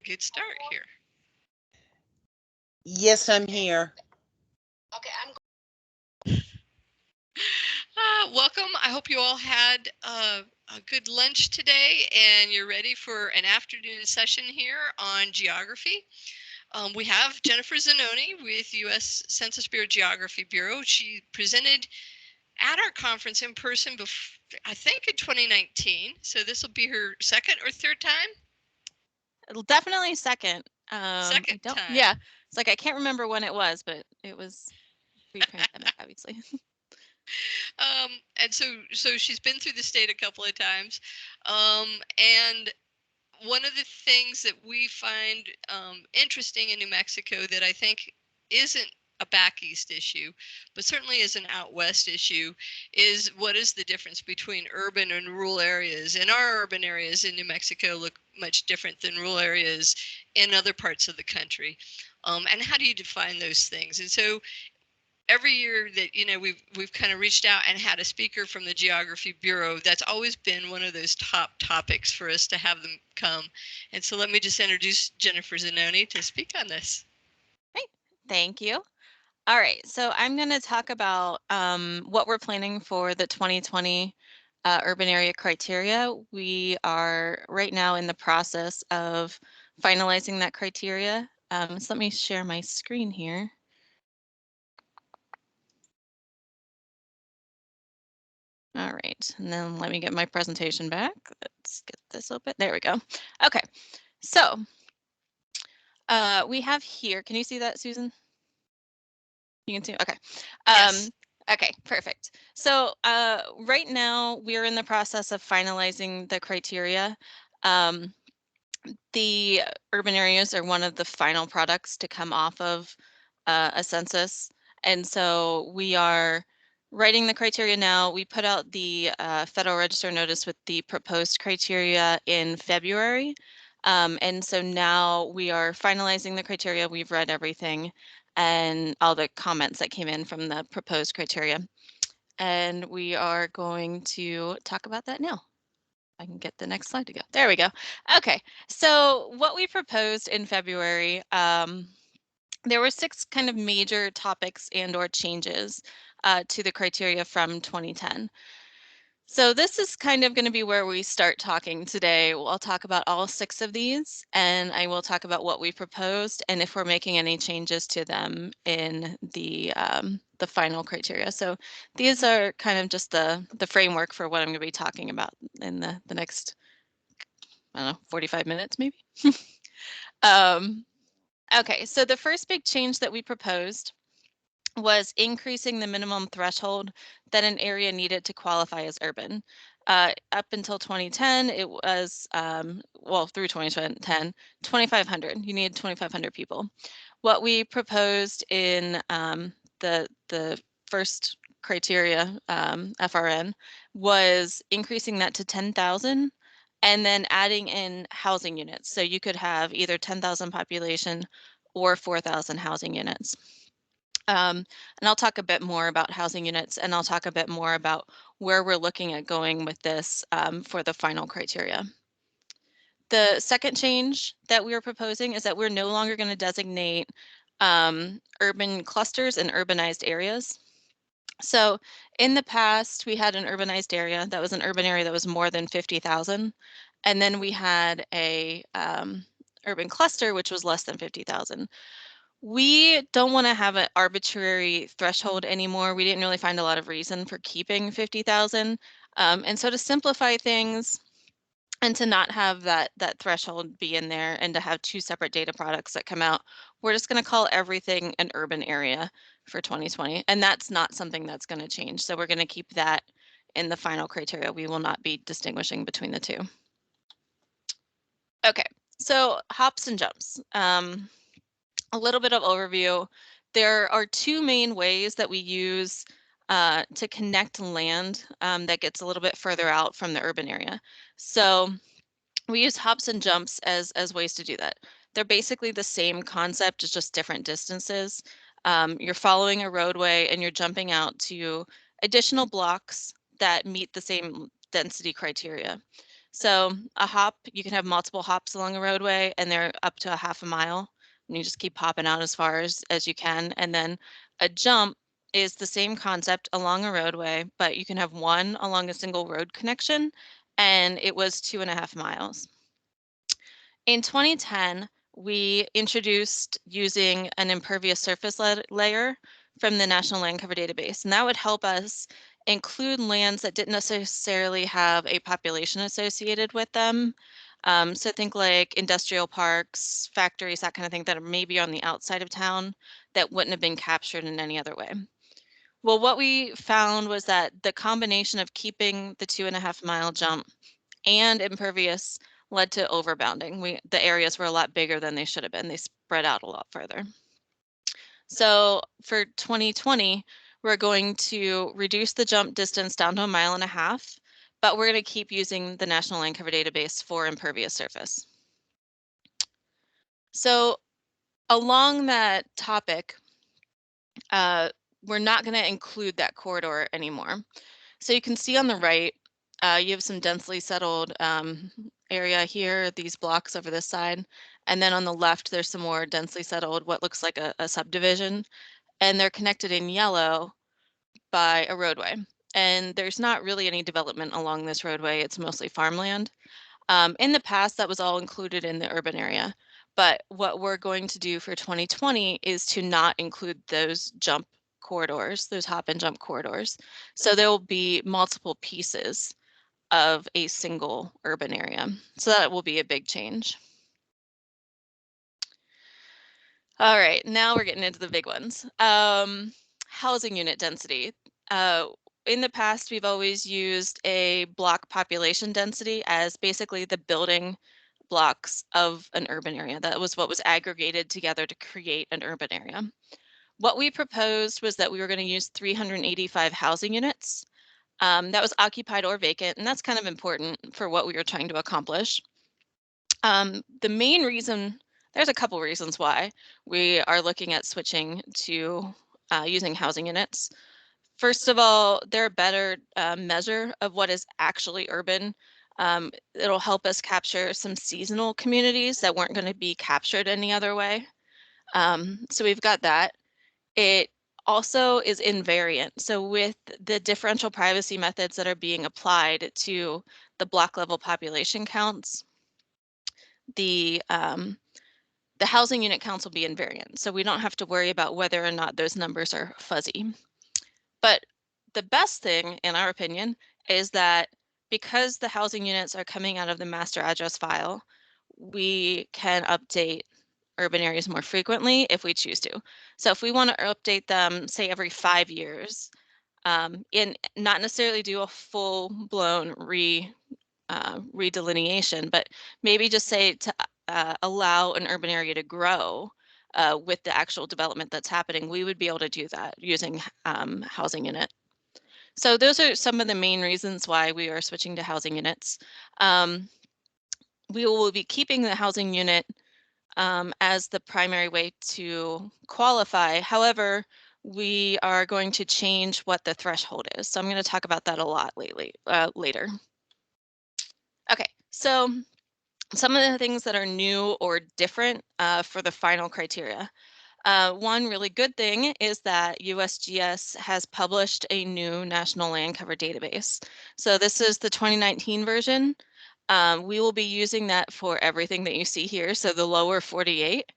Good start here. Yes, I'm here. Okay, welcome. I hope you all had a good lunch today and you're ready for an afternoon session here on geography. We have Jennifer Zanoni with U.S. Census Bureau Geography Bureau. She presented at our conference in person, I think in 2019. So this will be her second or third time? Definitely second. Second time. Yeah, it's like I can't remember when it was, but it was pre-pandemic, obviously. And so she's been through the state a couple of times, and one of the things that we find interesting in New Mexico that I think isn't a back east issue, but certainly is an out west issue, is what is the difference between urban and rural areas. And our urban areas in New Mexico look much different than rural areas in other parts of the country. And how do you define those things? And so every year that we've kind of reached out and had a speaker from the Geography Bureau, that's always been one of those top topics for us to have them come. And so let me just introduce Jennifer Zanoni to speak on this. Great, thank you. All right, so I'm going to talk about what we're planning for the 2020 urban area criteria. We are right now in the process of finalizing that criteria. So let me share my screen here. All right, and then let me get my presentation back. Let's get this open. There we go. Okay, so we have here, can you see that, Susan? You can see, okay. Yes. Okay, perfect. So right now we're in the process of finalizing the criteria. The urban areas are one of the final products to come off of a census. And so we are writing the criteria now. We put out the Federal Register notice with the proposed criteria in February. And so now we are finalizing the criteria. We've read everything and all the comments that came in from the proposed criteria. And we are going to talk about that now. I can get the next slide to go. There we go. Okay, so what we proposed in February, there were 6 kind of major topics and or changes to the criteria from 2010. So this is kind of going to be where we start talking today. I'll talk about all 6 of these, and I will talk about what we proposed and if we're making any changes to them in the final criteria. So these are kind of just the framework for what I'm going to be talking about in the next, I don't know, 45 minutes maybe. Okay, so the first big change that we proposed was increasing the minimum threshold that an area needed to qualify as urban. Up until 2010, it was, well, through 2010, 2,500. You needed 2,500 people. What we proposed in the first criteria, FRN, was increasing that to 10,000 and then adding in housing units. So you could have either 10,000 population or 4,000 housing units. And I'll talk a bit more about housing units, and I'll talk a bit more about where we're looking at going with this for the final criteria. The second change that we are proposing is that we're no longer going to designate urban clusters and urbanized areas. So in the past, we had an urbanized area that was an urban area that was more than 50,000. And then we had a urban cluster, which was less than 50,000. We don't want to have an arbitrary threshold anymore. We didn't really find a lot of reason for keeping 50,000. And so to simplify things and to not have that threshold be in there and to have 2 separate data products that come out, we're just going to call everything an urban area for 2020. And that's not something that's going to change. So we're going to keep that in the final criteria. We will not be distinguishing between the 2. Okay, so hops and jumps. A little bit of overview. There are 2 main ways that we use to connect land that gets a little bit further out from the urban area. So we use hops and jumps as ways to do that. They're basically the same concept, it's just different distances. You're following a roadway and you're jumping out to additional blocks that meet the same density criteria. So a hop, you can have multiple hops along a roadway and they're up to a half a mile. And you just keep popping out as far as you can. And then a jump is the same concept along a roadway, but you can have one along a single road connection, and it was 2.5 miles. In 2010, we introduced using an impervious surface layer from the National Land Cover Database, and that would help us include lands that didn't necessarily have a population associated with them. So think like industrial parks, factories, that kind of thing that are maybe on the outside of town that wouldn't have been captured in any other way. Well, what we found was that the combination of keeping the 2.5 mile jump and impervious led to overbounding. The areas were a lot bigger than they should have been. They spread out a lot further. So for 2020, we're going to reduce the jump distance down to 1.5 miles, but we're going to keep using the National Land Cover Database for impervious surface. So along that topic, we're not going to include that corridor anymore. So you can see on the right, you have some densely settled area here, these blocks over this side. And then on the left, there's some more densely settled, what looks like a subdivision. And they're connected in yellow by a roadway. And there's not really any development along this roadway. It's mostly farmland. In the past, that was all included in the urban area. But what we're going to do for 2020 is to not include those jump corridors, those hop and jump corridors. So there will be multiple pieces of a single urban area. So that will be a big change. All right, now we're getting into the big ones. Housing unit density. In the past, we've always used a block population density as basically the building blocks of an urban area. That was what was aggregated together to create an urban area. What we proposed was that we were going to use 385 housing units. That was occupied or vacant, and that's kind of important for what we were trying to accomplish. The main reason, there's a couple reasons why we are looking at switching to using housing units. First of all, they're a better measure of what is actually urban. It'll help us capture some seasonal communities that weren't going to be captured any other way. So we've got that. It also is invariant. So with the differential privacy methods that are being applied to the block level population counts, the housing unit counts will be invariant. So we don't have to worry about whether or not those numbers are fuzzy. But the best thing, in our opinion, is that because the housing units are coming out of the master address file, we can update urban areas more frequently if we choose to. So if we want to update them, say every 5 years, and not necessarily do a full-blown redelineation, but maybe just say to allow an urban area to grow with the actual development that's happening, we would be able to do that using housing unit. So those are some of the main reasons why we are switching to housing units. We will be keeping the housing unit as the primary way to qualify. However, we are going to change what the threshold is. So I'm going to talk about that a lot later. Okay, so some of the things that are new or different for the final criteria. One really good thing is that USGS has published a new National Land Cover Database. So this is the 2019 version. We will be using that for everything that you see here, so the lower 48.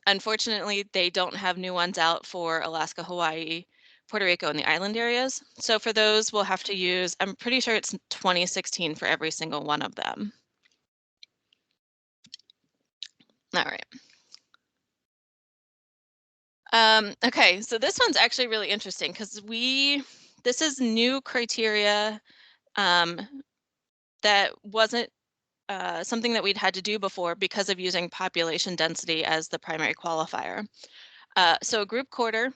Unfortunately, they don't have new ones out for Alaska, Hawaii, Puerto Rico, and the island areas. So for those, we'll have to use, I'm pretty sure it's 2016 for every single one of them. All right. Okay, so this one's actually really interesting because this is new criteria that wasn't something that we'd had to do before because of using population density as the primary qualifier. So a group quarter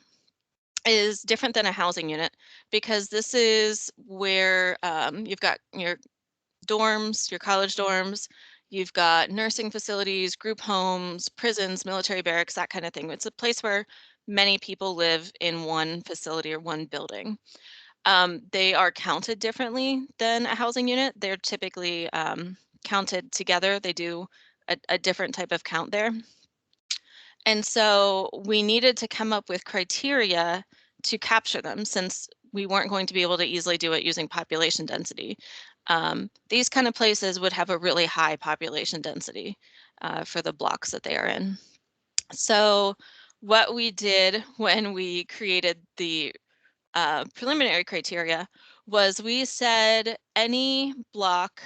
is different than a housing unit because this is where you've got your dorms, your college dorms, you've got nursing facilities, group homes, prisons, military barracks, that kind of thing. It's a place where many people live in one facility or one building. They are counted differently than a housing unit. They're typically counted together. They do a different type of count there. And so we needed to come up with criteria to capture them, since we weren't going to be able to easily do it using population density. These kind of places would have a really high population density for the blocks that they are in. So what we did when we created the preliminary criteria was we said any block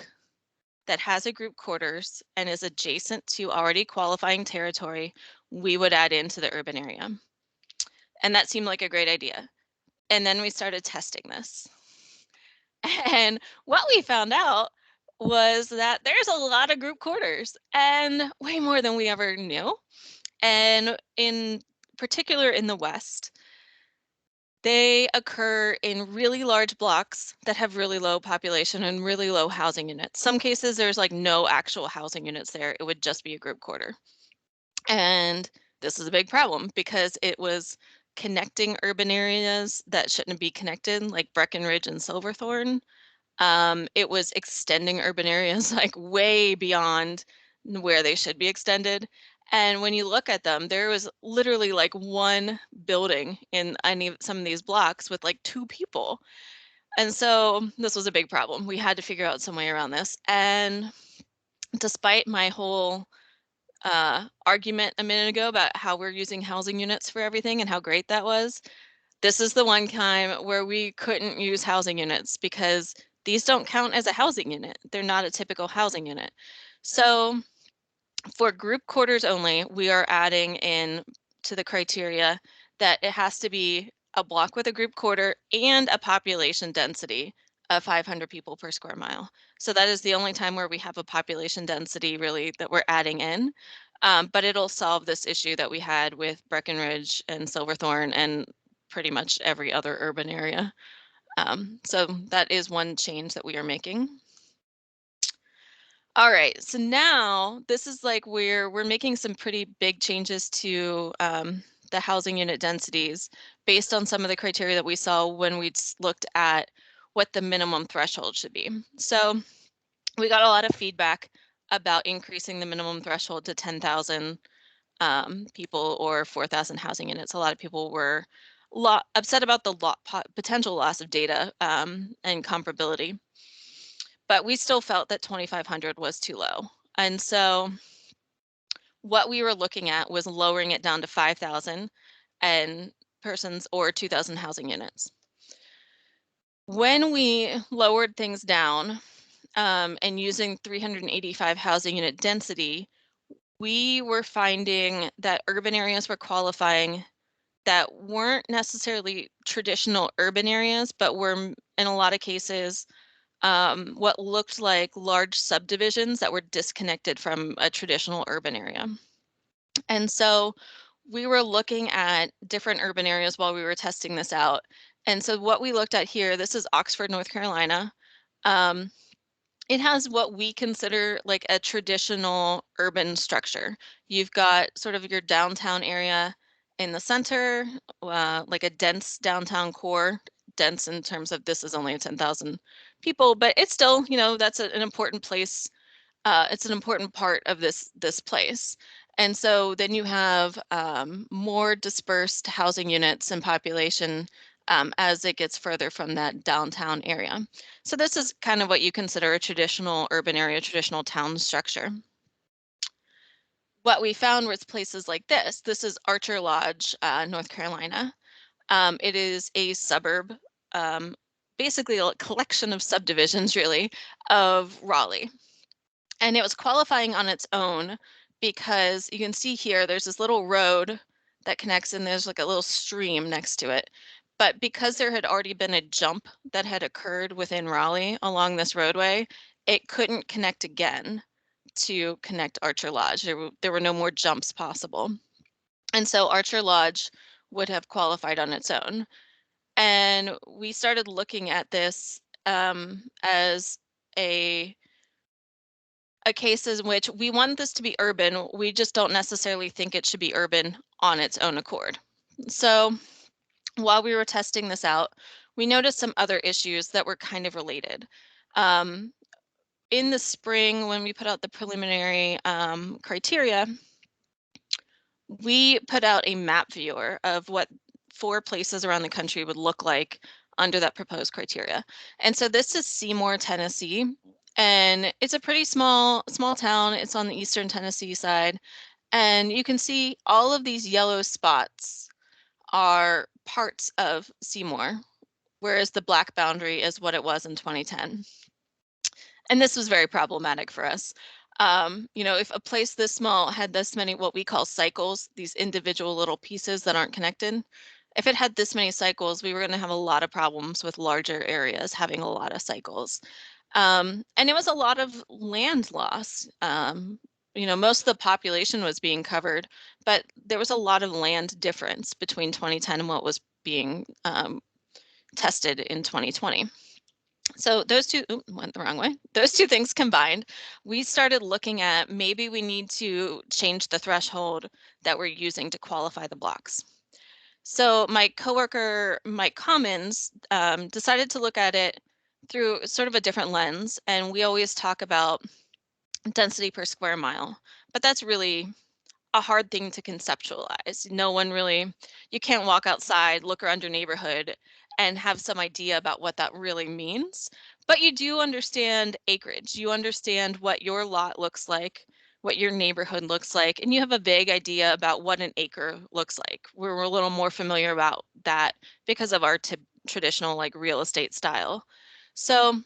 that has a group quarters and is adjacent to already qualifying territory, we would add into the urban area. And that seemed like a great idea. And then we started testing this. And what we found out was that there's a lot of group quarters, and way more than we ever knew. And in particular in the West, they occur in really large blocks that have really low population and really low housing units. Some cases there's like no actual housing units there. It would just be a group quarter. And this is a big problem because it was connecting urban areas that shouldn't be connected, like Breckenridge and Silverthorne. It was extending urban areas like way beyond where they should be extended. And when you look at them, there was literally like one building in some of these blocks with like 2 people. And so this was a big problem. We had to figure out some way around this. And despite my whole argument a minute ago about how we're using housing units for everything and how great that was, this is the one time where we couldn't use housing units because these don't count as a housing unit. They're not a typical housing unit. So for group quarters only, we are adding in to the criteria that it has to be a block with a group quarter and a population density of 500 people per square mile. So that is the only time where we have a population density really that we're adding in. But it'll solve this issue that we had with Breckenridge and Silverthorne and pretty much every other urban area. So that is one change that we are making. All right, so now this is like we're making some pretty big changes to the housing unit densities based on some of the criteria that we saw when we looked at what the minimum threshold should be. So we got a lot of feedback about increasing the minimum threshold to 10,000 people or 4,000 housing units. A lot of people were upset about the potential loss of data and comparability. But we still felt that 2,500 was too low. And so what we were looking at was lowering it down to 5,000 and persons or 2,000 housing units. When we lowered things down and using 385 housing unit density, we were finding that urban areas were qualifying that weren't necessarily traditional urban areas, but were in a lot of cases what looked like large subdivisions that were disconnected from a traditional urban area. And so we were looking at different urban areas while we were testing this out. And so what we looked at here, this is Oxford, North Carolina. It has what we consider like a traditional urban structure. You've got sort of your downtown area in the center, like a dense downtown core, dense in terms of this is only 10,000 people, but it's still, you know, that's an important place. It's an important part of this place. And so then you have more dispersed housing units and population as it gets further from that downtown area. So this is kind of what you consider a traditional urban area, traditional town structure. What we found was places like this. This is Archer Lodge, North Carolina. It is a suburb, basically a collection of subdivisions really, of Raleigh. And it was qualifying on its own because you can see here, there's this little road that connects and there's like a little stream next to it. But because there had already been a jump that had occurred within Raleigh along this roadway, it couldn't connect again to connect Archer Lodge. There were no more jumps possible. And so Archer Lodge would have qualified on its own. And we started looking at this as a case in which we want this to be urban. We just don't necessarily think it should be urban on its own accord. So while we were testing this out, we noticed some other issues that were kind of related. In the spring, when we put out the preliminary criteria, we put out a map viewer of what 4 places around the country would look like under that proposed criteria. And so this is Seymour, Tennessee, and it's a pretty small town. It's on the eastern Tennessee side. And you can see all of these yellow spots are parts of Seymour, whereas the black boundary is what it was in 2010. And this was very problematic for us. You know, if a place this small had this many what we call cycles, these individual little pieces that aren't connected, if it had this many cycles, we were going to have a lot of problems with larger areas having a lot of cycles. And it was a lot of land loss. You know, most of the population was being covered, but there was a lot of land difference between 2010 and what was being tested in 2020. So those two went the wrong way. Those two things combined, we started looking at maybe we need to change the threshold that we're using to qualify the blocks. So my coworker, Mike Commons, decided to look at it through sort of a different lens. And we always talk about density per square mile, but that's really a hard thing to conceptualize. No one really, you can't walk outside, look around your neighborhood and have some idea about what that really means. But you do understand acreage. You understand what your lot looks like, what your neighborhood looks like, and you have a vague idea about what an acre looks like. We're a little more familiar about that because of our traditional like real estate style. So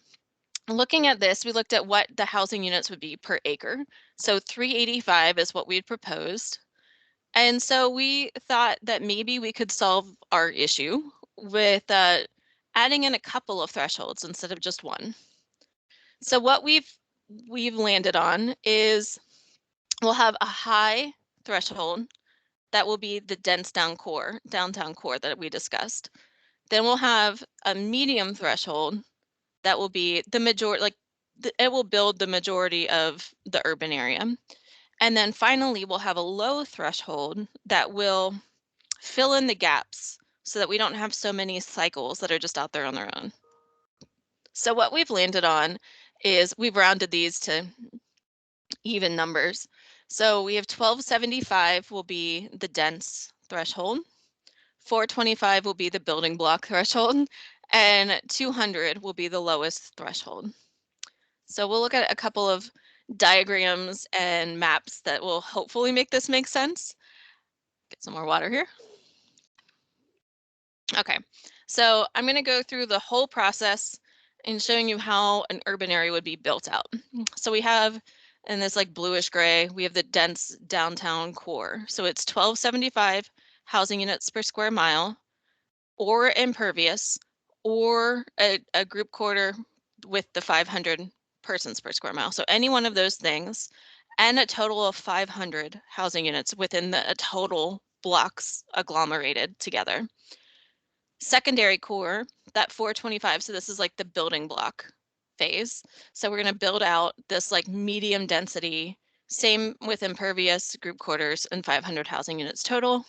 looking at this, we looked at what the housing units would be per acre. So 385 is what we had proposed. And so we thought that maybe we could solve our issue with adding in a couple of thresholds instead of just one. So what we've landed on is we'll have a high threshold that will be the downtown core that we discussed. Then we'll have a medium threshold that will be the majority, like it will build the majority of the urban area. And then finally, we'll have a low threshold that will fill in the gaps so that we don't have so many cycles that are just out there on their own. So what we've landed on is we've rounded these to even numbers. So we have 1275 will be the dense threshold, 425 will be the building block threshold, and 200 will be the lowest threshold. So we'll look at a couple of diagrams and maps that will hopefully make this make sense. Get some more water here. Okay, so I'm going to go through the whole process and showing you how an urban area would be built out. So we have in this like bluish gray, we have the dense downtown core. So it's 1275 housing units per square mile, or impervious, or a group quarter with the 500 persons per square mile. So any one of those things, and a total of 500 housing units within the total blocks agglomerated together. Secondary core, that 425, so this is like the building block phase. So we're going to build out this like medium density, same with impervious, group quarters, and 500 housing units total.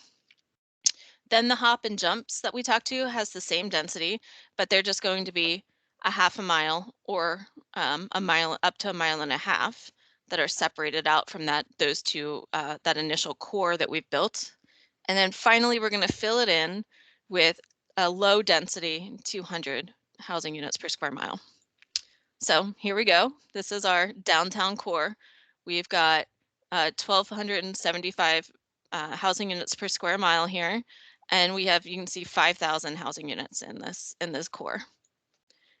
Then the hop and jumps that we talked to has the same density, but they're just going to be a half a mile or a mile up to a mile and a half that are separated out from those two, that initial core that we've built. And then finally, we're going to fill it in with a low density 200 housing units per square mile. So here we go. This is our downtown core. We've got 1,275 housing units per square mile here. And we have, you can see 5,000 housing units in this core.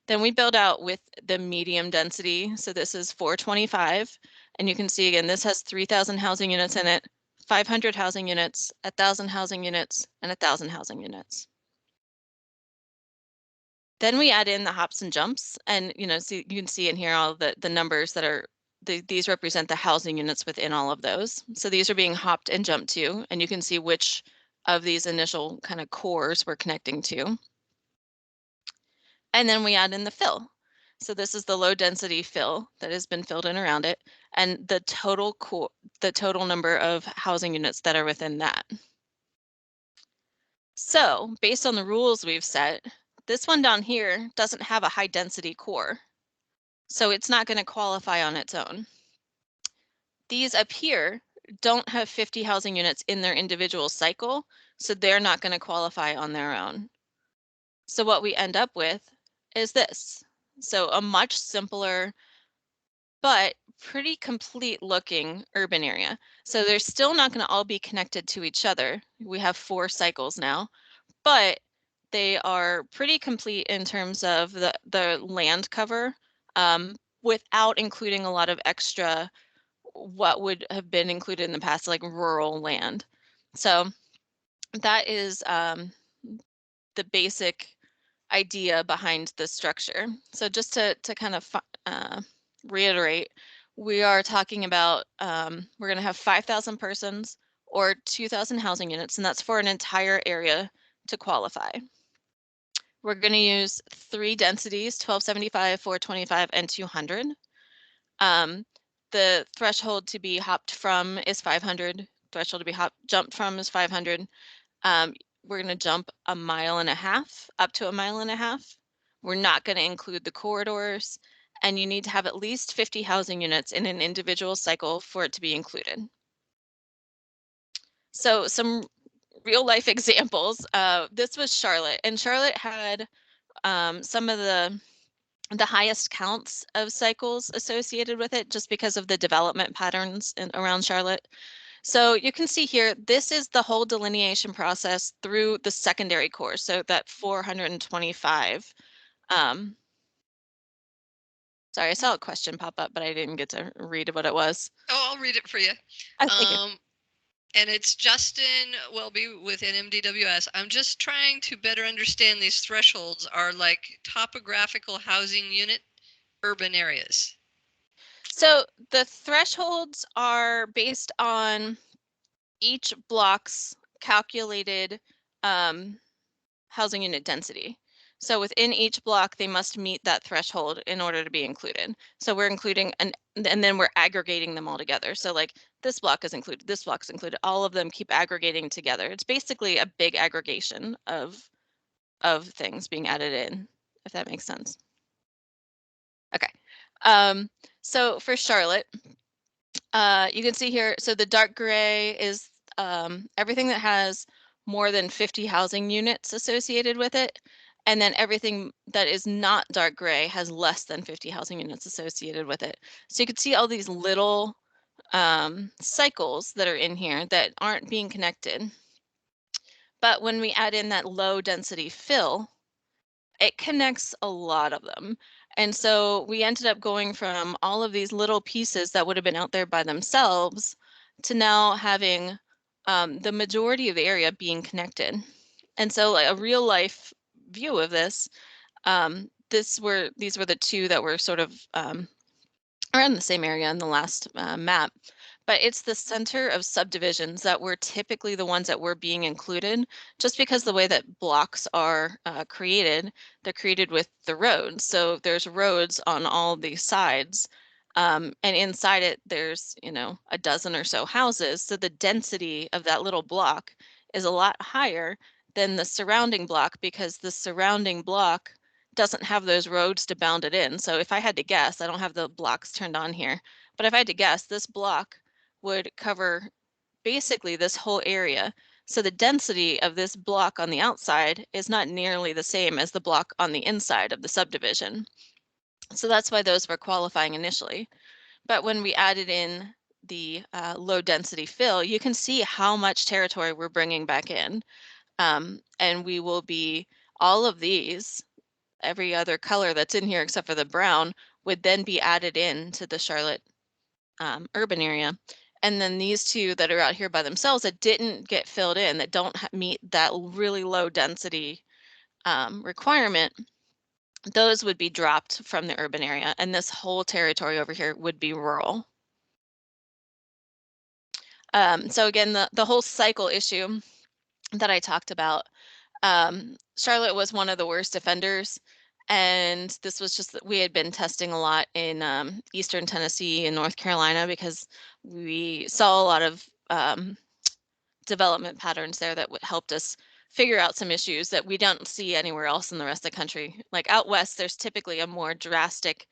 Then we build out with the medium density. So this is 425. And you can see again, this has 3,000 housing units in it, 500 housing units, 1,000 housing units, and 1,000 housing units. Then we add in the hops and jumps, and you can see in here all the numbers that are, these represent the housing units within all of those. So these are being hopped and jumped to, and you can see which of these initial kind of cores we're connecting to. And then we add in the fill. So this is the low density fill that has been filled in around it, and the total number of housing units that are within that. So based on the rules we've set, This one down here doesn't have a high density core, so it's not going to qualify on its own. These up here don't have 50 housing units in their individual cycle, so they're not going to qualify on their own. So what we end up with is this. So a much simpler, but pretty complete looking urban area. So they're still not going to all be connected to each other. We have 4 cycles now, but they are pretty complete in terms of the land cover, without including a lot of extra what would have been included in the past, like rural land. So that is the basic idea behind the structure. So just to kind of reiterate, we are talking about, we're going to have 5,000 persons or 2,000 housing units, and that's for an entire area to qualify. We're going to use 3 densities, 1275, 425, and 200. The threshold to be hopped from is 500. Threshold to be jumped from is 500. We're going to jump 1.5 miles, up to 1.5 miles. We're not going to include the corridors, and you need to have at least 50 housing units in an individual cycle for it to be included. So some real life examples. This was Charlotte, and Charlotte had some of the highest counts of cycles associated with it just because of the development patterns around Charlotte. So you can see here, this is the whole delineation process through the secondary core, so that 425. Sorry, I saw a question pop up, but I didn't get to read what it was. Oh, I'll read it for you. Thank you. And it's Justin Welby with NMDWS. I'm just trying to better understand these thresholds are like topographical housing unit urban areas. So the thresholds are based on each block's calculated housing unit density. So within each block, they must meet that threshold in order to be included. So we're including, and then we're aggregating them all together. So like this block is included, this block is included, all of them keep aggregating together. It's basically a big aggregation of things being added in, if that makes sense. Okay. So for Charlotte, you can see here, so the dark gray is everything that has more than 50 housing units associated with it. And then everything that is not dark gray has less than 50 housing units associated with it. So you can see all these little cycles that are in here that aren't being connected. But when we add in that low density fill, it connects a lot of them. And so we ended up going from all of these little pieces that would have been out there by themselves to now having the majority of the area being connected. And so like a real life view of this, these were the 2 that were sort of around the same area in the last map. But it's the center of subdivisions that were typically the ones that were being included, just because the way that blocks are created, they're created with the roads. So there's roads on all these sides. And inside it, there's, a dozen or so houses. So the density of that little block is a lot higher than the surrounding block, because the surrounding block doesn't have those roads to bound it in. So if I had to guess, I don't have the blocks turned on here, but if I had to guess, this block would cover basically this whole area. So the density of this block on the outside is not nearly the same as the block on the inside of the subdivision. So that's why those were qualifying initially. But when we added in the low density fill, you can see how much territory we're bringing back in. And we will be, all of these, every other color that's in here except for the brown, would then be added in to the Charlotte urban area. And then these 2 that are out here by themselves that didn't get filled in, that don't meet that really low density requirement, those would be dropped from the urban area, and this whole territory over here would be rural. So again, the whole cycle issue that I talked about, Charlotte was one of the worst offenders. And this was just that we had been testing a lot in Eastern Tennessee and North Carolina, because we saw a lot of development patterns there that helped us figure out some issues that we don't see anywhere else in the rest of the country. Like out west, there's typically a more drastic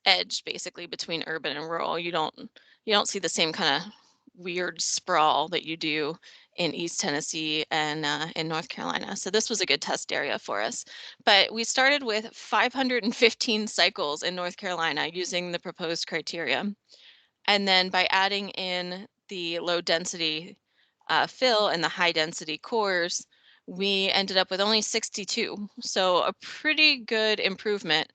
edge basically between urban and rural. You don't see the same kind of weird sprawl that you do in East Tennessee and in North Carolina. So this was a good test area for us. But we started with 515 cycles in North Carolina using the proposed criteria. And then by adding in the low density fill and the high density cores, we ended up with only 62. So a pretty good improvement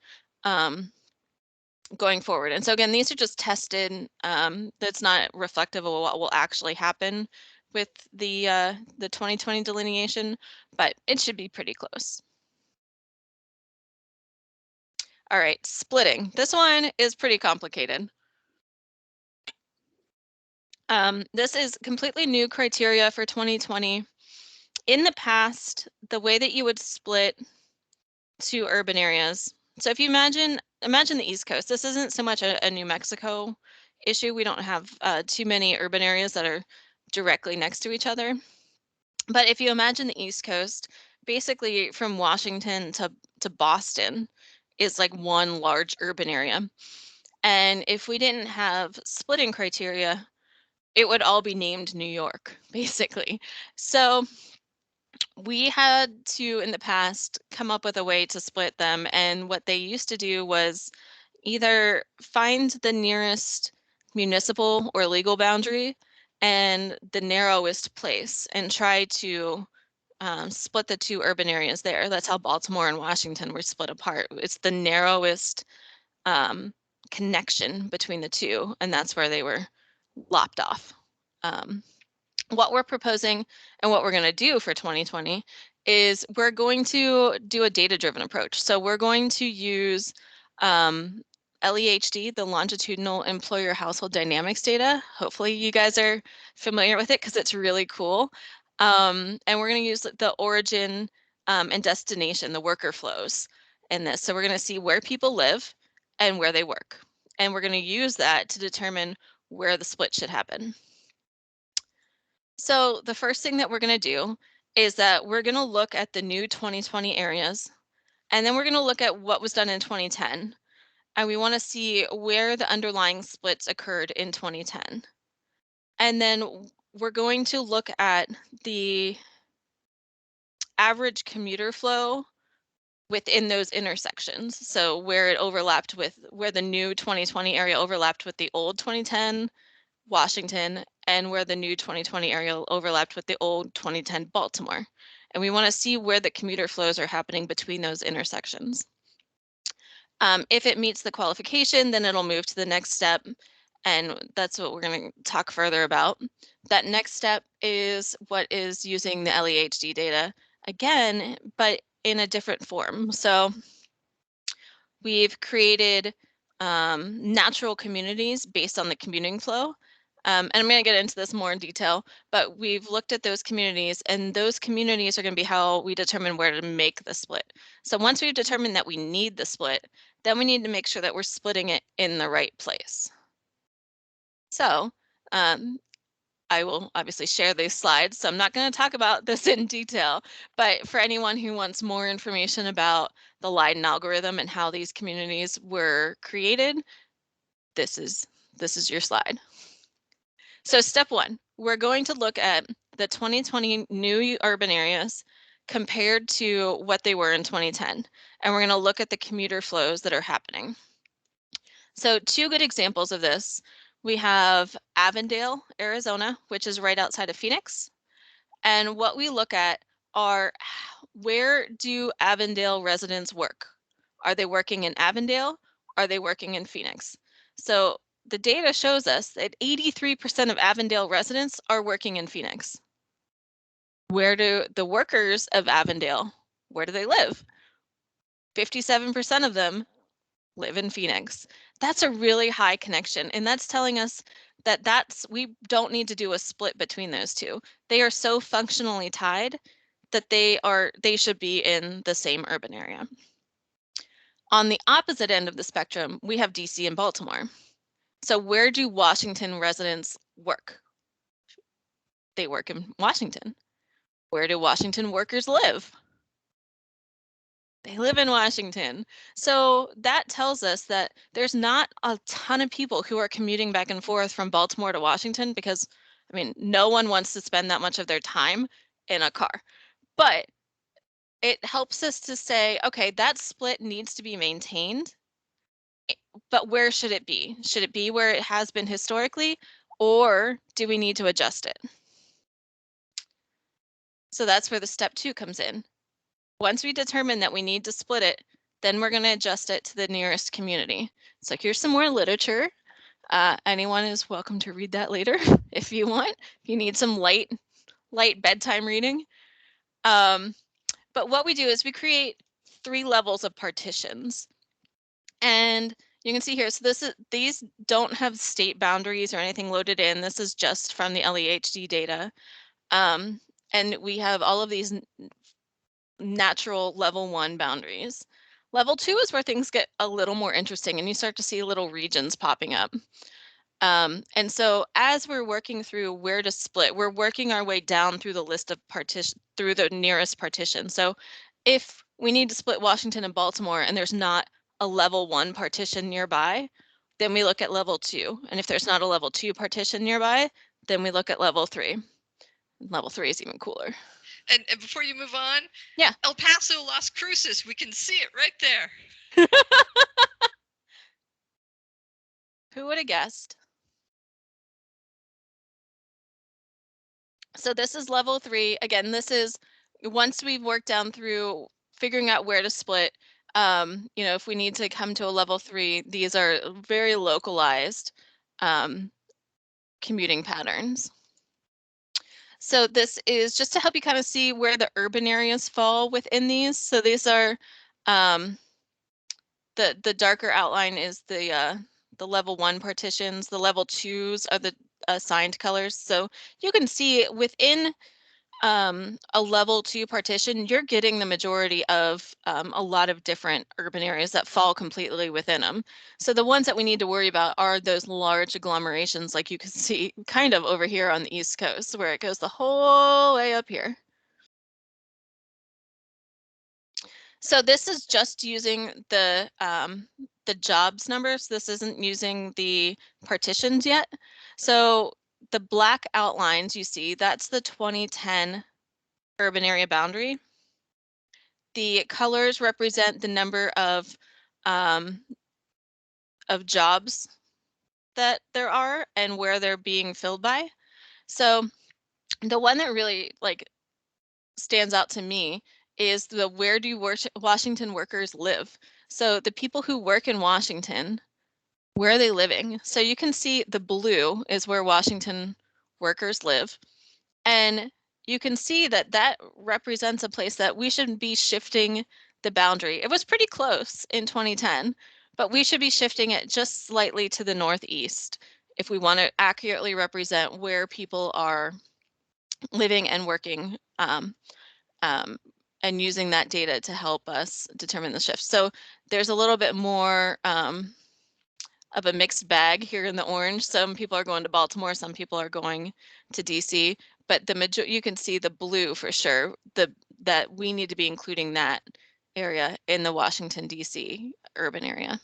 going forward. And so again, these are just tested. That's not reflective of what will actually happen with the 2020 delineation, but it should be pretty close. All right, splitting. This one is pretty complicated. This is completely new criteria for 2020. In the past, the way that you would split two urban areas. So if you imagine the East Coast, this isn't so much a New Mexico issue. We don't have too many urban areas that are directly next to each other. But if you imagine the East Coast, basically from Washington to Boston is like one large urban area. And if we didn't have splitting criteria, it would all be named New York, basically. So we had to, in the past, come up with a way to split them. And what they used to do was either find the nearest municipal or legal boundary and the narrowest place and try to split the two urban areas there. That's how Baltimore and Washington were split apart. It's the narrowest connection between the two, and that's where they were lopped off. What we're proposing and what we're going to do for 2020 is we're going to do a data-driven approach. So we're going to use LEHD, the longitudinal employer household dynamics data. Hopefully you guys are familiar with it because it's really cool. And we're going to use the origin and destination, the worker flows in this. So we're going to see where people live and where they work. And we're going to use that to determine where the split should happen. So the first thing that we're going to do is that we're going to look at the new 2020 areas, and then we're going to look at what was done in 2010. And we want to see where the underlying splits occurred in 2010. And then we're going to look at the average commuter flow within those intersections. So where it overlapped with, where the new 2020 area overlapped with the old 2010 Washington, and where the new 2020 area overlapped with the old 2010 Baltimore. And we want to see where the commuter flows are happening between those intersections. If it meets the qualification, then it'll move to the next step, and that's what we're going to talk further about. That next step is what is using the LEHD data again, but in a different form. So we've created natural communities based on the commuting flow. And I'm going to get into this more in detail, but we've looked at those communities, and those communities are going to be how we determine where to make the split. So once we've determined that we need the split, then we need to make sure that we're splitting it in the right place. So I will obviously share these slides, so I'm not going to talk about this in detail, but for anyone who wants more information about the Leiden algorithm and how these communities were created, this is your slide. So step one, we're going to look at the 2020 new urban areas compared to what they were in 2010. And we're going to look at the commuter flows that are happening. So two good examples of this. We have Avondale, Arizona, which is right outside of Phoenix. And what we look at are, where do Avondale residents work? Are they working in Avondale? Are they working in Phoenix? So the data shows us that 83% of Avondale residents are working in Phoenix. Where do the workers of Avondale, where do they live? 57% of them live in Phoenix. That's a really high connection, and that's telling us that we don't need to do a split between those two. They are so functionally tied that they should be in the same urban area. On the opposite end of the spectrum, we have DC and Baltimore. So where do Washington residents work? They work in Washington. Where do Washington workers live? They live in Washington. So that tells us that there's not a ton of people who are commuting back and forth from Baltimore to Washington because, I mean, no one wants to spend that much of their time in a car. But it helps us to say, okay, that split needs to be maintained, but where should it be? Should it be where it has been historically, or do we need to adjust it? So that's where the step 2 comes in. Once we determine that we need to split it, then we're going to adjust it to the nearest community. So here's some more literature. Anyone is welcome to read that later if you want, if you need some light bedtime reading. But what we do is we create 3 levels of partitions. And you can see here, so these don't have state boundaries or anything loaded in. This is just from the LEHD data. And we have all of these natural level 1 boundaries. Level 2 is where things get a little more interesting and you start to see little regions popping up. And so as we're working through where to split, we're working our way down through the list of through the nearest partition. So if we need to split Washington and Baltimore and there's not a level 1 partition nearby, then we look at level 2. And if there's not a level 2 partition nearby, then we look at level 3. Level 3 is even cooler. And before you move on, yeah, El Paso, Las Cruces, we can see it right there. Who would have guessed? So this is level 3. Again, this is once we've worked down through figuring out where to split. You know, if we need to come to a level 3, these are very localized commuting patterns. So this is just to help you kind of see where the urban areas fall within these. So these are the darker outline is the level 1 partitions. The level 2s are the assigned colors. So you can see within a level 2 partition, you're getting the majority of a lot of different urban areas that fall completely within them. So the ones that we need to worry about are those large agglomerations like you can see kind of over here on the East Coast where it goes the whole way up here. So this is just using the jobs numbers. This isn't using the partitions yet. So the black outlines you see, that's the 2010 urban area boundary. The colors represent the number of jobs that there are and where they're being filled by. So the one that really like stands out to me is the where do Washington workers live? So the people who work in Washington, where are they living? So you can see the blue is where Washington workers live. And you can see that that represents a place that we should be shifting the boundary. It was pretty close in 2010, but we should be shifting it just slightly to the northeast if we want to accurately represent where people are living and working and using that data to help us determine the shift. So there's a little bit more of a mixed bag here in the orange. Some people are going to Baltimore, some people are going to DC, but you can see the blue for sure, that we need to be including that area in the Washington, DC urban area.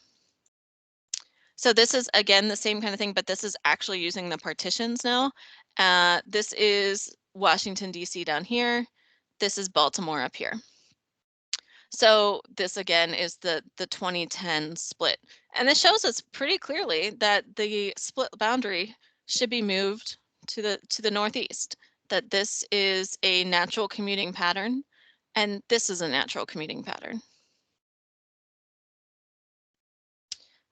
So this is, again, the same kind of thing, but this is actually using the partitions now. This is Washington, DC down here. This is Baltimore up here. So this again is the 2010 split. And this shows us pretty clearly that the split boundary should be moved to the northeast, that this is a natural commuting pattern, and this is a natural commuting pattern.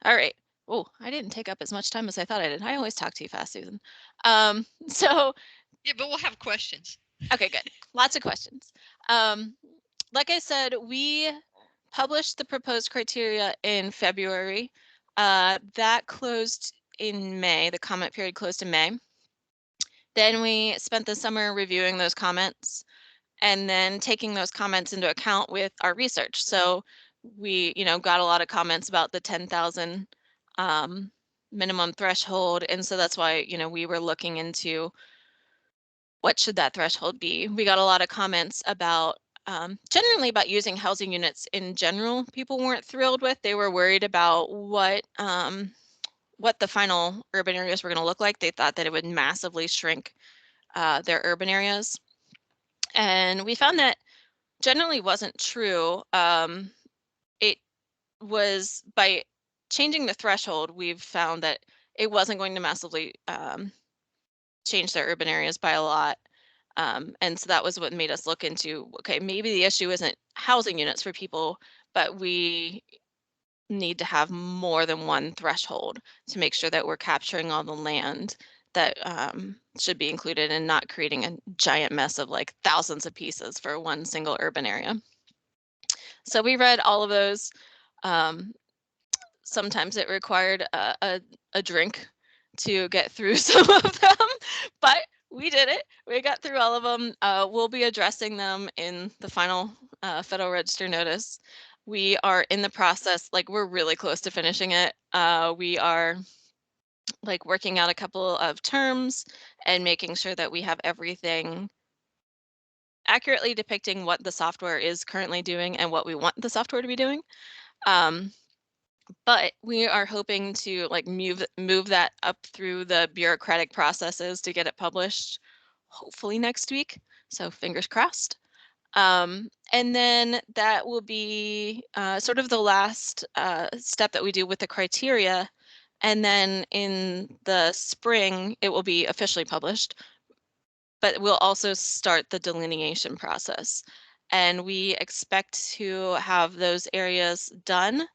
All right. Oh, I didn't take up as much time as I thought I did. I always talk too fast, Susan. So yeah, but we'll have questions. Okay, good. Lots of questions. Like I said, we published the proposed criteria in February. That closed in May. The comment period closed in May. Then we spent the summer reviewing those comments and then taking those comments into account with our research. So we, got a lot of comments about the 10,000 minimum threshold. And so that's why, we were looking into what should that threshold be? We got a lot of comments about generally about using housing units in general. People weren't thrilled with. They were worried about what the final urban areas were going to look like. They thought that it would massively shrink their urban areas. And we found that generally wasn't true. It was by changing the threshold, we've found that it wasn't going to massively change their urban areas by a lot. And so that was what made us look into, okay, maybe the issue isn't housing units for people, but we need to have more than one threshold to make sure that we're capturing all the land that should be included and not creating a giant mess of like thousands of pieces for one single urban area. So we read all of those. Sometimes it required a drink to get through some of them, but we did it. We got through all of them. We'll be addressing them in the final Federal Register notice. We are in the process, like we're really close to finishing it. We are like working out a couple of terms and making sure that we have everything accurately depicting what the software is currently doing and what we want the software to be doing. But we are hoping to like move that up through the bureaucratic processes to get it published, hopefully next week. So fingers crossed. And then that will be sort of the last step that we do with the criteria. And then in the spring, it will be officially published, but we'll also start the delineation process. And we expect to have those areas done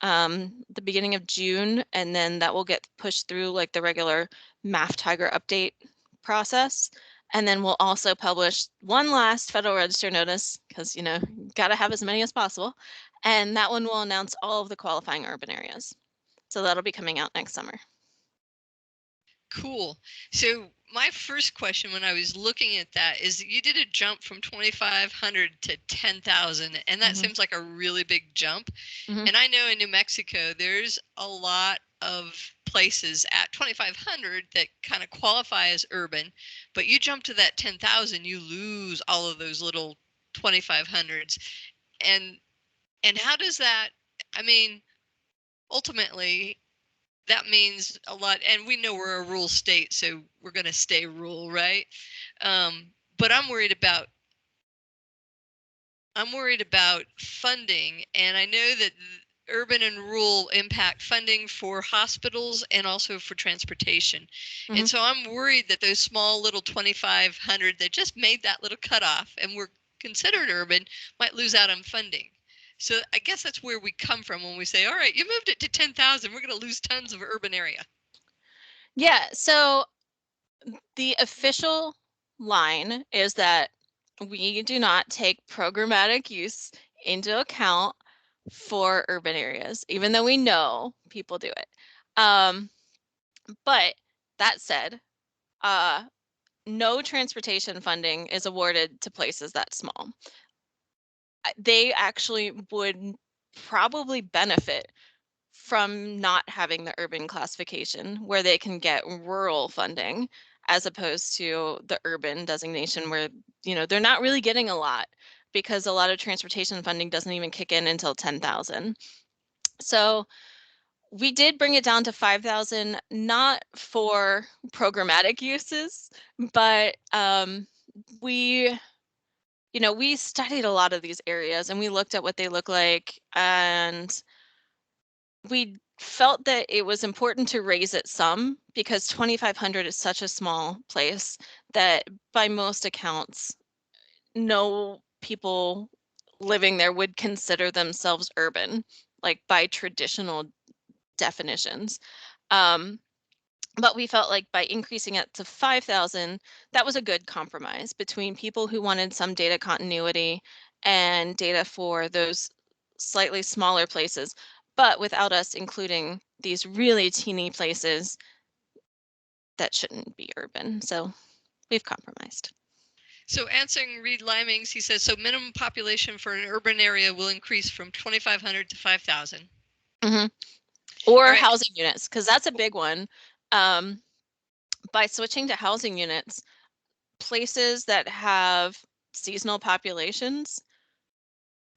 the beginning of June, and then that will get pushed through like the regular MAF Tiger update process. And then we'll also publish one last Federal Register notice because, you know, gotta have as many as possible. And that one will announce all of the qualifying urban areas. So that'll be coming out next summer. Cool. So my first question when I was looking at that is you did a jump from 2,500 to 10,000, and that seems like a really big jump. And I know in New Mexico, there's a lot of places at 2,500 that kind of qualify as urban, but you jump to that 10,000, you lose all of those little 2,500s. And how does that, I mean, ultimately, that means a lot, and we know we're a rural state, so we're going to stay rural, right? But I'm worried about funding, and I know that urban and rural impact funding for hospitals and also for transportation. And so I'm worried that those small little 2,500 that just made that little cutoff and were considered urban might lose out on funding. So I guess that's where we come from when we say, all right, you moved it to 10,000, we're going to lose tons of urban area. Yeah, so the official line is that we do not take programmatic use into account for urban areas, even though we know people do it. But that said, no transportation funding is awarded to places that small. They actually would probably benefit from not having the urban classification where they can get rural funding as opposed to the urban designation where, you know, they're not really getting a lot because a lot of transportation funding doesn't even kick in until 10,000. So we did bring it down to 5,000, not for programmatic uses, but we studied a lot of these areas and we looked at what they look like, and we felt that it was important to raise it some because 2,500 is such a small place that by most accounts, no people living there would consider themselves urban, like by traditional definitions. But we felt like by increasing it to 5,000, that was a good compromise between people who wanted some data continuity and data for those slightly smaller places, but without us including these really teeny places that shouldn't be urban. So we've compromised. So answering Reed Limings, he says, so minimum population for an urban area will increase from 2,500 to 5,000. Or right. Housing units, because that's a big one. By switching to housing units, places that have seasonal populations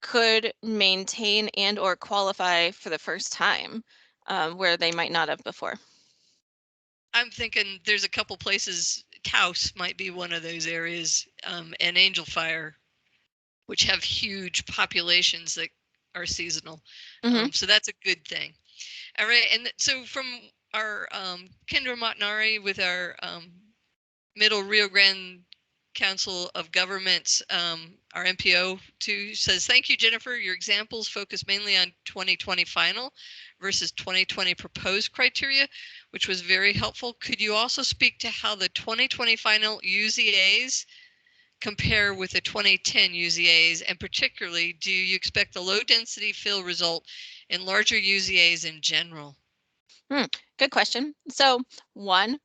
could maintain and or qualify for the first time, where they might not have before. I'm thinking there's a couple places, Taos might be one of those areas, and Angel Fire, which have huge populations that are seasonal. So that's a good thing. All right, and so from our Kendra Montanari with our Middle Rio Grande Council of Governments, our MPO too, says, thank you, Jennifer. Your examples focus mainly on 2020 final versus 2020 proposed criteria, which was very helpful. Could you also speak to how the 2020 final UZAs compare with the 2010 UZAs, and particularly, do you expect the low density fill result in larger UZAs in general? Good question. So one,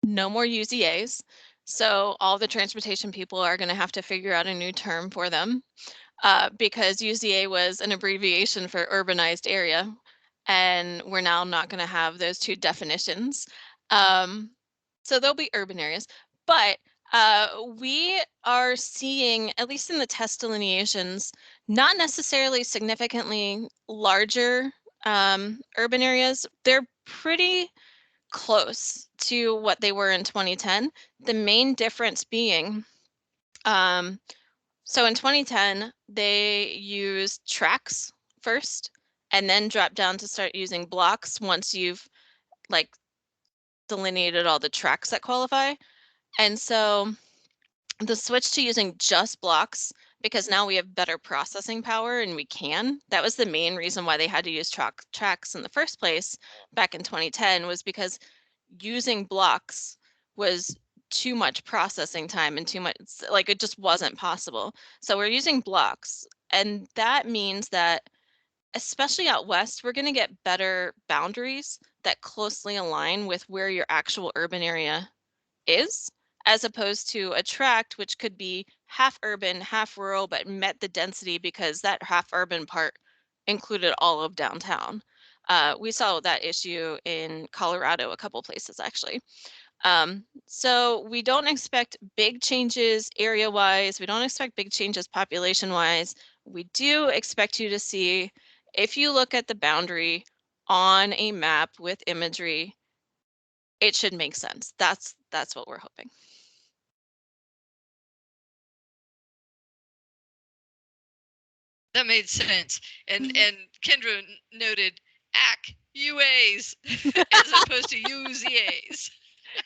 no more UZAs. So all the transportation people are going to have to figure out a new term for them, because UZA was an abbreviation for urbanized area, and we're now not going to have those two definitions. So there'll be urban areas, but we are seeing, at least in the test delineations, not necessarily significantly larger urban areas. They're pretty close to what they were in 2010. The main difference being, so in 2010, they used tracks first and then dropped down to start using blocks once you've like delineated all the tracks that qualify. And so the switch to using just blocks, because now we have better processing power and we can. That was the main reason why they had to use tracks in the first place back in 2010, was because using blocks was too much processing time and too much, like it just wasn't possible. So we're using blocks, and that means that especially out west, we're going to get better boundaries that closely align with where your actual urban area is, as opposed to a tract which could be half urban, half rural, but met the density because that half urban part included all of downtown. We saw that issue in Colorado, a couple places actually. So we don't expect big changes area-wise. We don't expect big changes population-wise. We do expect you to see, if you look at the boundary on a map with imagery, it should make sense. That's what we're hoping. That made sense. And Kendra noted AC UAs as opposed to UZAs.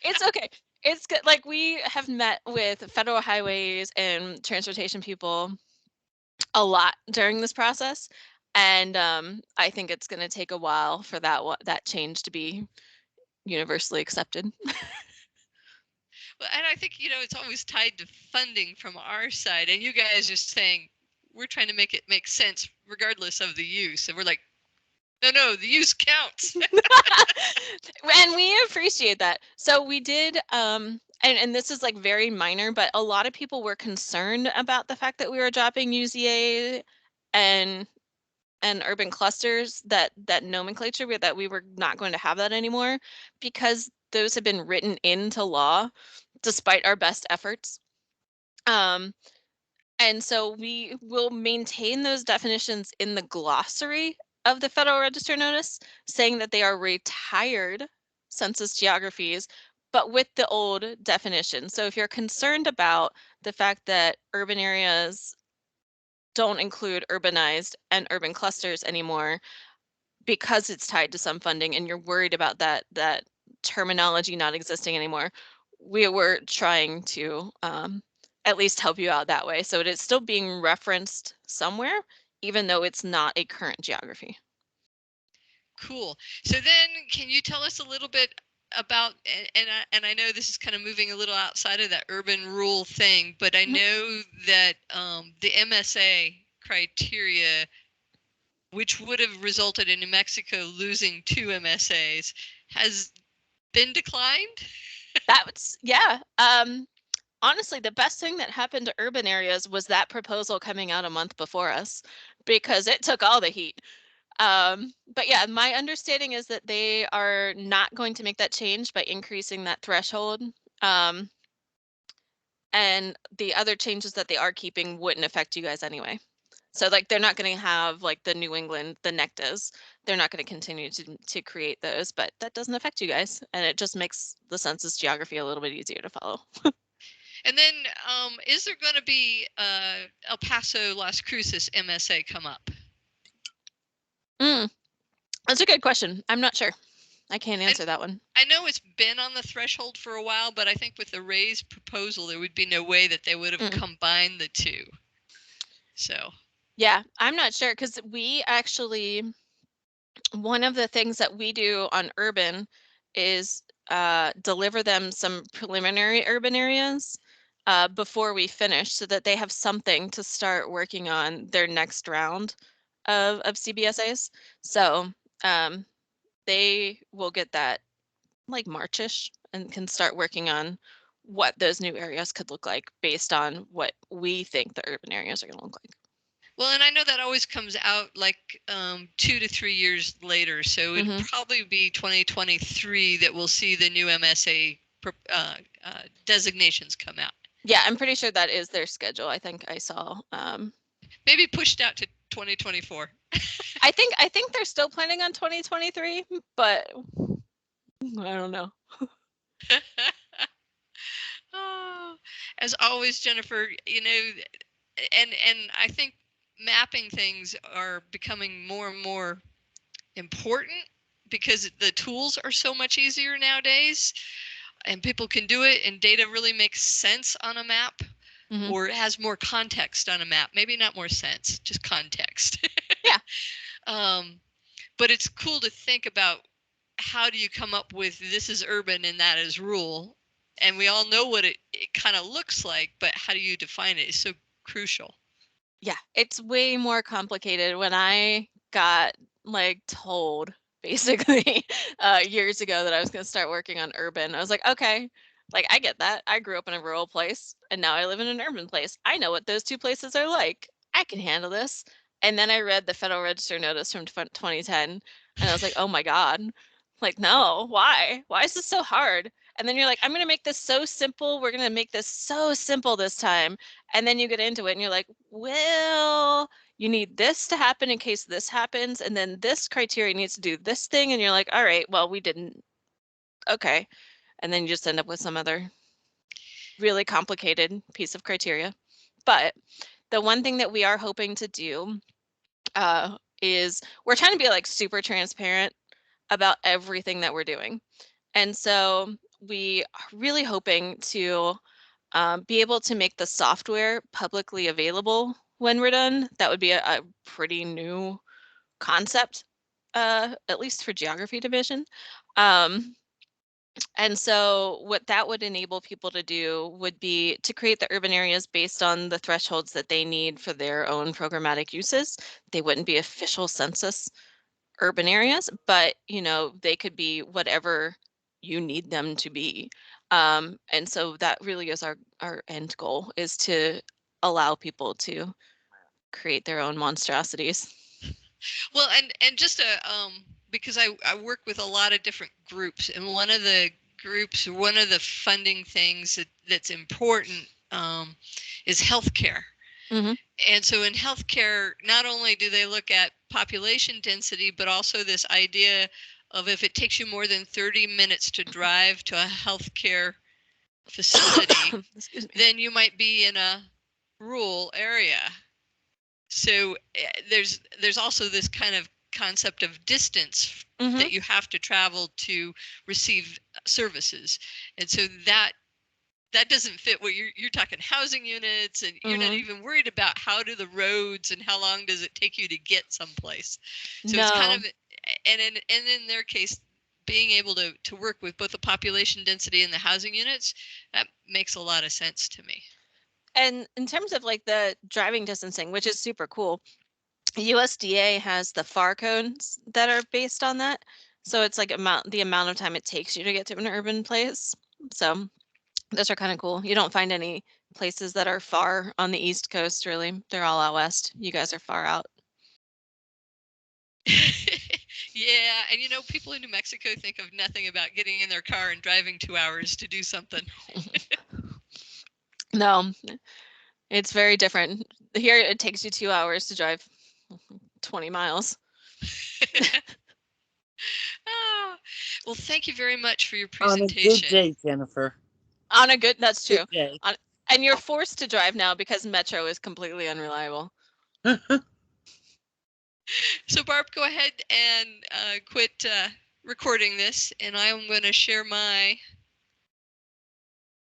It's okay. It's good. Like, we have met with federal highways and transportation people a lot during this process, and I think it's going to take a while for that change to be universally accepted. Well, and I think, it's always tied to funding from our side. And you guys are saying, we're trying to make it make sense regardless of the use. And we're like, no, the use counts. And we appreciate that. So we did, and this is like very minor, but a lot of people were concerned about the fact that we were dropping UZA and urban clusters, that nomenclature, that we were not going to have that anymore, because those have been written into law despite our best efforts. And so we will maintain those definitions in the glossary of the Federal Register notice, saying that they are retired census geographies, but with the old definition. So if you're concerned about the fact that urban areas don't include urbanized and urban clusters anymore because it's tied to some funding, and you're worried about that terminology not existing anymore, we were trying to at least help you out that way. So it is still being referenced somewhere, even though it's not a current geography. Cool. So then, can you tell us a little bit about, and I know this is kind of moving a little outside of that urban rural thing, but I know that the MSA criteria, which would have resulted in New Mexico losing 2 MSAs, has been declined? That's, yeah. Honestly, the best thing that happened to urban areas was that proposal coming out a month before us, because it took all the heat. But yeah, my understanding is that they are not going to make that change by increasing that threshold. and the other changes that they are keeping wouldn't affect you guys anyway. So like they're not going to have like the New England, the NECTAs. They're not going to continue to create those, but that doesn't affect you guys, and it just makes the census geography a little bit easier to follow. And then, is there going to be El Paso Las Cruces MSA come up? That's a good question. I'm not sure. I can't answer that one. I know it's been on the threshold for a while, but I think with the raised proposal, there would be no way that they would have combined the two. So. Yeah, I'm not sure, because we actually, one of the things that we do on urban is deliver them some preliminary urban areas before we finish, so that they have something to start working on their next round of CBSAs. So they will get that like Marchish and can start working on what those new areas could look like based on what we think the urban areas are going to look like. Well, and I know that always comes out like 2 to 3 years later, so it'll probably be 2023 that we'll see the new MSA designations come out. Yeah, I'm pretty sure that is their schedule. I think I saw. Maybe pushed out to 2024. I think they're still planning on 2023, but I don't know. Oh, as always, Jennifer, you know, and I think mapping things are becoming more and more important because the tools are so much easier nowadays, and people can do it, and data really makes sense on a map, or it has more context on a map. Maybe not more sense, just context. Yeah. But it's cool to think about, how do you come up with this is urban and that is rural? And we all know what it kind of looks like, but how do you define it is so crucial. Yeah, it's way more complicated. When I got like told basically years ago that I was going to start working on urban, I was like, okay, like I get that. I grew up in a rural place and now I live in an urban place. I know what those two places are like. I can handle this. And then I read the Federal Register notice from 2010 and I was like, oh my God, like, no, why? Why is this so hard? And then you're like, I'm going to make this so simple. We're going to make this so simple this time. And then you get into it and you're like, well, you need this to happen in case this happens. And then this criteria needs to do this thing. And you're like, all right, well, we didn't. Okay. And then you just end up with some other really complicated piece of criteria. But the one thing that we are hoping to do is we're trying to be like super transparent about everything that we're doing. And so we are really hoping to be able to make the software publicly available when we're done. That would be a pretty new concept, at least for geography division. And so what that would enable people to do would be to create the urban areas based on the thresholds that they need for their own programmatic uses. They wouldn't be official census urban areas, but they could be whatever you need them to be. And so that really is our end goal, is to allow people to create their own monstrosities. Well, and just because I work with a lot of different groups, and one of the funding things that's important is healthcare. And so in healthcare, not only do they look at population density, but also this idea of if it takes you more than 30 minutes to drive to a healthcare facility, then you might be in a rural area. So there's also this kind of concept of distance that you have to travel to receive services. And so that doesn't fit what you're talking housing units, and you're not even worried about how do the roads and how long does it take you to get someplace. So it's kind of, and in their case, being able to work with both the population density and the housing units, that makes a lot of sense to me. And in terms of like the driving distancing, which is super cool, USDA has the FAR codes that are based on that. So it's like the amount of time it takes you to get to an urban place. So those are kind of cool. You don't find any places that are far on the East Coast, really. They're all out west. You guys are far out. Yeah, and people in New Mexico think of nothing about getting in their car and driving 2 hours to do something. No, it's very different. Here it takes you 2 hours to drive 20 miles. Ah, well, thank you very much for your On a good presentation. day, Jennifer. On a good, that's Good true. day. And you're forced to drive now because Metro is completely unreliable. So Barb, go ahead and quit recording this, and I'm going to share my